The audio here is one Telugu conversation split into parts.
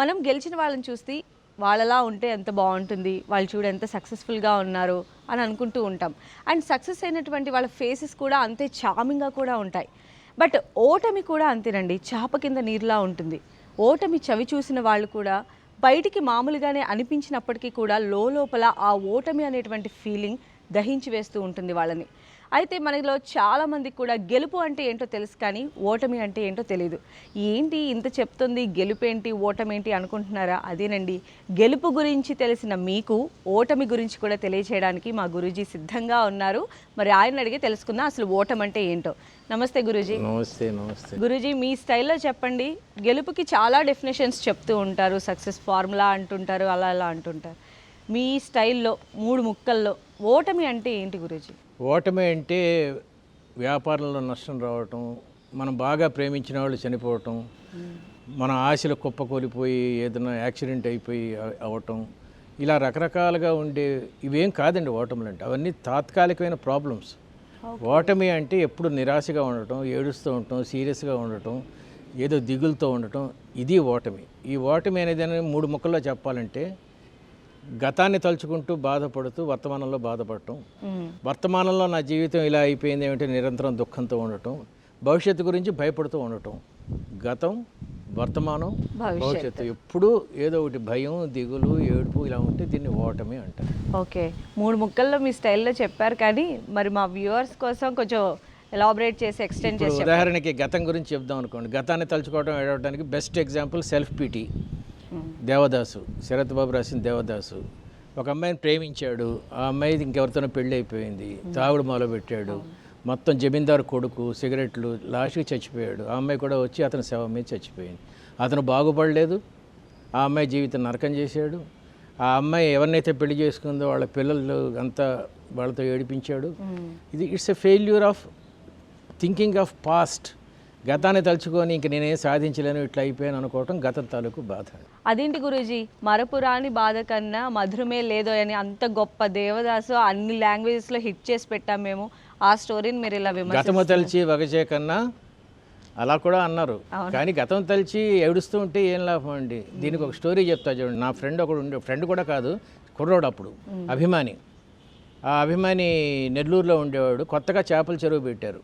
మనం గెలిచిన వాళ్ళని చూస్తే వాళ్ళలా ఉంటే ఎంత బాగుంటుంది, వాళ్ళు చూడు ఎంత సక్సెస్ఫుల్గా ఉన్నారు అని అనుకుంటూ ఉంటాం. అండ్ సక్సెస్ అయినటువంటి వాళ్ళ ఫేసెస్ కూడా అంతే చార్మింగ్గా కూడా ఉంటాయి. బట్ ఓటమి కూడా అంతేనండి, చాప కింద నీరులా ఉంటుంది. ఓటమి చవి చూసిన వాళ్ళు కూడా బయటికి మామూలుగానే అనిపించినప్పటికీ కూడా లోపల ఆ ఓటమి అనేటువంటి ఫీలింగ్ దహించి వేస్తూ ఉంటుంది వాళ్ళని. అయితే మనలో చాలామందికి కూడా గెలుపు అంటే ఏంటో తెలుసు, కానీ ఓటమి అంటే ఏంటో తెలియదు. ఏంటి ఇంత చెప్తుంది, గెలుపేంటి ఓటమేంటి అనుకుంటున్నారా? అదేనండి, గెలుపు గురించి తెలిసిన మీకు ఓటమి గురించి కూడా తెలియచేయడానికి మా గురూజీ సిద్ధంగా ఉన్నారు. మరి ఆయన అడిగి తెలుసుకుందాం అసలు ఓటమి అంటే ఏంటో. నమస్తే గురూజీ. నమస్తే. నమస్తే గురూజీ, మీ స్టైల్లో చెప్పండి. గెలుపుకి చాలా డెఫినేషన్స్ చెప్తూ ఉంటారు, సక్సెస్ ఫార్ములా అంటుంటారు, అలా అలా అంటుంటారు. మీ స్టైల్లో 3 ముక్కల్లో ఓటమి అంటే ఏంటి గురూజీ? ఓటమి అంటే వ్యాపారంలో నష్టం రావటం, మనం బాగా ప్రేమించిన వాళ్ళు చనిపోవటం, మన ఆశలు కుప్పకూలిపోయి ఏదైనా యాక్సిడెంట్ అయిపోయి అవ్వటం, ఇలా రకరకాలుగా ఉండే ఇవేం కాదండి ఓటములు అంటే. అవన్నీ తాత్కాలికమైన ప్రాబ్లమ్స్. ఓటమి అంటే ఎప్పుడు నిరాశగా ఉండటం, ఏడుస్తూ ఉండటం, సీరియస్గా ఉండటం, ఏదో దిగులుతో ఉండటం, ఇది ఓటమి. ఈ ఓటమి అనేది 3 ముక్కల్లో చెప్పాలంటే, గతాన్ని తలుచుకుంటూ బాధపడుతూ వర్తమానంలో బాధపడటం, వర్తమానంలో నా జీవితం ఇలా అయిపోయింది ఏమిటంటే నిరంతరం దుఃఖంతో ఉండటం, భవిష్యత్తు గురించి భయపడుతూ ఉండటం. గతం, వర్తమానం, భవిష్యత్తు ఎప్పుడూ ఏదో ఒకటి భయం, దిగులు, ఏడుపు ఇలా ఉంటే దీన్ని ఓటమి అంటారు. ఓకే, 3 ముక్కల్లో మీ స్టైల్లో చెప్పారు, కానీ మరి మా వ్యూవర్స్ కోసం కొంచెం ఎలాబరేట్ చేసి ఎక్స్టెండ్ చేసి ఉదాహరణకి గతం గురించి చెప్దాం అనుకోండి. గతాన్ని తలుచుకోవడం ఏడవడానికి best example self pity. Devdas, Sarat Babu రాసిన దేవదాసు. ఒక అమ్మాయిని ప్రేమించాడు, ఆ అమ్మాయి ఇంకెవరితోనో పెళ్ళి అయిపోయింది, తాగుడు మొదలుపెట్టాడు, మొత్తం జమీందారు కొడుకు, సిగరెట్లు, లాస్ట్కి చచ్చిపోయాడు. ఆ అమ్మాయి కూడా వచ్చి అతని శవం మీద చచ్చిపోయింది. అతను బాగుపడలేదు, ఆ అమ్మాయి జీవితం నరకం చేశాడు. ఆ అమ్మాయి ఎవరినైతే పెళ్లి చేసుకుందో వాళ్ళ పిల్లలు అంతా వాళ్ళతో ఏడిపించాడు. ఇది it's a failure of thinking of past. గతాన్ని తలుచుకొని ఇంక నేనేం సాధించలేను, ఇట్లా అయిపోయాను అనుకోవటం గతం తాలూకు బాధ. అదేంటి గురూజీ, మరపురాని బాధ కన్నా మధురమే లేదో అని అంత గొప్ప దేవదాసు అన్ని లాంగ్వేజెస్లో హిట్ చేసి పెట్టాం మేము. ఆ స్టోరీని మీరు ఇలా గతము తలిచి వగచే కన్నా అలా కూడా అన్నారు. కానీ గతం తలిచి ఏడుస్తూ ఉంటే ఏం లాభం అండి. దీనికి ఒక స్టోరీ చెప్తా చూడండి. నా ఫ్రెండ్ ఒకడు ఉండే, ఫ్రెండ్ కూడా కాదు, కుర్రోడు అప్పుడు, అభిమాని. ఆ అభిమాని నెల్లూరులో ఉండేవాడు. కొత్తగా చేపల చెరువు పెట్టారు.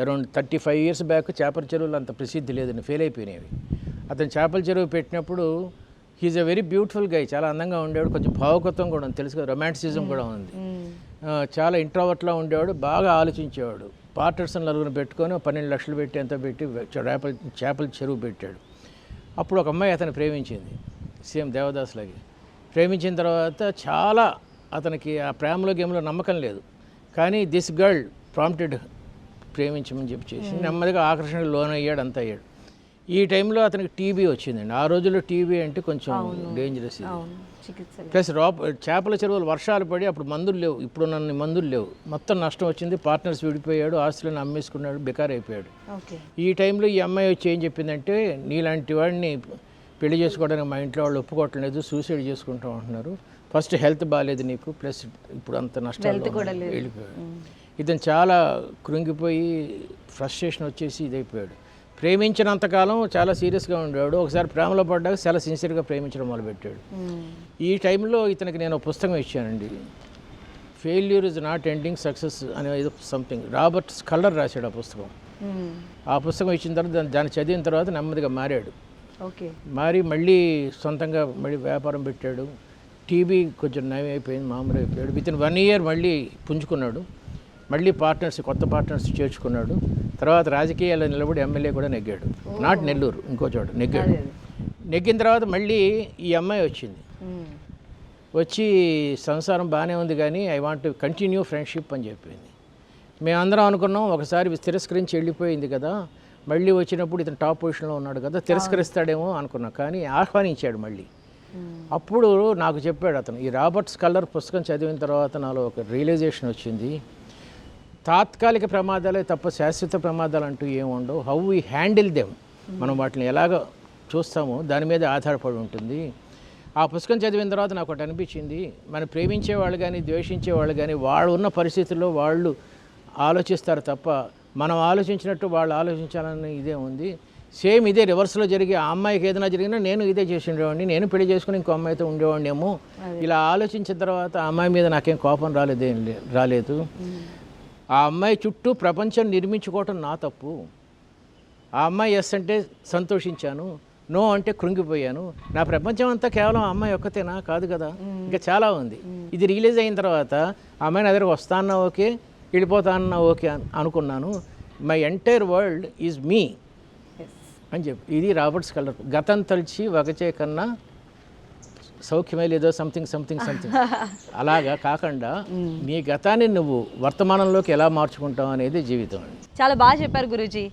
అరౌండ్ 35 years బ్యాక్ చేపల చెరువులు అంత ప్రసిద్ధి లేదని ఫెయిల్ అయిపోయినవి. అతను చేపల చెరువు పెట్టినప్పుడు హీఈస్ ఎ వెరీ బ్యూటిఫుల్ గై, చాలా అందంగా ఉండేవాడు, కొంచెం భావుకత్వం కూడా ఉంది, తెలుసు కదా, రొమాంటిసిజం కూడా ఉంది. చాలా ఇంట్రోవర్ట్లా ఉండేవాడు, బాగా ఆలోచించేవాడు. పార్టర్సన్ నలుగురు పెట్టుకొని 12 లక్షలు పెట్టి ఎంతో పెట్టి చేపల చెరువు పెట్టాడు. అప్పుడు ఒక అమ్మాయి అతను ప్రేమించింది, సేమ్ దేవదాసులాగే. ప్రేమించిన తర్వాత చాలా అతనికి ఆ ప్రేమలో గేమ్లో నమ్మకం లేదు. కానీ దిస్ గర్ల్ ప్రాంప్టెడ్ ప్రేమించమని చేసి నెమ్మదిగా ఆకర్షణకు లోనయ్యాడు, అంత అయ్యాడు. ఈ టైంలో అతనికి టీబీ వచ్చిందండి. ఆ రోజుల్లో టీబీ అంటే కొంచెం డేంజరస్. ప్లస్ చేపల చెరువులు వర్షాలు పడి అప్పుడు మందులు లేవు, ఇప్పుడు నన్ను మందులు లేవు, మొత్తం నష్టం వచ్చింది. పార్ట్నర్స్ విడిపోయాడు, ఆస్తులను అమ్మేసుకున్నాడు, బెకార్ అయిపోయాడు. ఈ టైంలో ఈ అమ్మాయి వచ్చి ఏం చెప్పిందంటే, నీలాంటి వాడిని పెళ్లి చేసుకోవడానికి మా ఇంట్లో వాళ్ళు ఒప్పుకోవట్లేదు, సూసైడ్ చేసుకుంటాం అంటున్నారు. ఫస్ట్ హెల్త్ బాగాలేదు నీకు, ప్లస్ ఇప్పుడు అంత నష్టాలు వెళ్ళిపోయాడు. ఇతను చాలా కృంగిపోయి ఫ్రస్ట్రేషన్ వచ్చేసి ఇదైపోయాడు. ప్రేమించినంతకాలం చాలా సీరియస్గా ఉండేవాడు. ఒకసారి ప్రేమలో పడ్డాక చాలా సిన్సియర్గా ప్రేమించడం మొదలుపెట్టాడు. ఈ టైంలో ఇతనికి నేను ఒక పుస్తకం ఇచ్చానండి, failure is not ending success అనే సంథింగ్. రాబర్ట్ స్కల్లర్ రాశాడు ఆ పుస్తకం. ఆ పుస్తకం ఇచ్చిన తర్వాత దాన్ని చదివిన తర్వాత నెమ్మదిగా మారాడు. మారి మళ్ళీ సొంతంగా మళ్ళీ వ్యాపారం పెట్టాడు. టీబీ కొంచెం నయం అయిపోయింది, మామూలు అయిపోయాడు. వితిన్ 1 year మళ్ళీ పుంజుకున్నాడు. మళ్ళీ కొత్త పార్ట్నర్స్ చేర్చుకున్నాడు. తర్వాత రాజకీయాల్లో నిలబడి ఎమ్మెల్యే కూడా నెగ్గాడు. నాట్ నెల్లూరు, ఇంకో చోట నెగ్గాడు. నెగ్గిన తర్వాత మళ్ళీ ఈ అమ్మాయి వచ్చింది. వచ్చి సంసారం బాగానే ఉంది కానీ I want to continue friendship అని చెప్పింది. మేమందరం అనుకున్నాం ఒకసారి తిరస్కరించి వెళ్ళిపోయింది కదా, మళ్ళీ వచ్చినప్పుడు ఇతను టాప్ పొజిషన్లో ఉన్నాడు కదా, తిరస్కరిస్తాడేమో అనుకున్నాం. కానీ ఆహ్వానించాడు మళ్ళీ. అప్పుడు నాకు చెప్పాడు అతను, ఈ రాబర్ట్ స్కల్లర్ పుస్తకం చదివిన తర్వాత నాలో ఒక రియలైజేషన్ వచ్చింది. తాత్కాలిక ప్రమాదాలే తప్ప శాశ్వత ప్రమాదాలు అంటూ ఏముండవు. హౌ వీ హ్యాండిల్ దెమ్, మనం వాటిని ఎలాగ చూస్తామో దాని మీద ఆధారపడి ఉంటుంది. ఆ పుస్తకం చదివిన తర్వాత నాకు ఒకటి అనిపించింది, మనం ప్రేమించే వాళ్ళు కానీ ద్వేషించే వాళ్ళు కానీ వాళ్ళు ఉన్న పరిస్థితుల్లో వాళ్ళు ఆలోచిస్తారు తప్ప మనం ఆలోచించినట్టు వాళ్ళు ఆలోచించాలని ఇదే ఉంది. సేమ్ ఇదే రివర్స్లో జరిగి ఆ అమ్మాయికి ఏదైనా జరిగినా నేను ఇదే చేసి ఉండేవాడిని, నేను పెళ్లి చేసుకుని ఇంకో అమ్మాయితో ఉండేవాడిని ఏమో. ఇలా ఆలోచించిన తర్వాత ఆ అమ్మాయి మీద నాకేం కోపం రాలేదు. ఆ అమ్మాయి చుట్టూ ప్రపంచం నిర్మించుకోవటం నా తప్పు. ఆ అమ్మాయి ఎస్ అంటే సంతోషించాను, నో అంటే కృంగిపోయాను. నా ప్రపంచం అంతా కేవలం ఆ అమ్మాయి ఒక్కతేనా? కాదు కదా, ఇంకా చాలా ఉంది. ఇది రిలీజ్ అయిన తర్వాత ఆ అమ్మాయిని ఎదురుగా వస్తా అన్నా ఓకే, వెళ్ళిపోతా అన్నా ఓకే అనుకున్నాను. మై ఎంటైర్ వరల్డ్ ఈజ్ మీ అని చెప్పి. ఇది రాబర్ట్స్ కలర్. గతం తలిచి వగచే కన్నా సౌఖ్యమే లేదో సంథింగ్ అలాగా కాకుండా నీ గతాన్ని నువ్వు వర్తమానంలోకి ఎలా మార్చుకుంటావు అనేది జీవితం. చాలా బాగా చెప్పారు గురూజీ.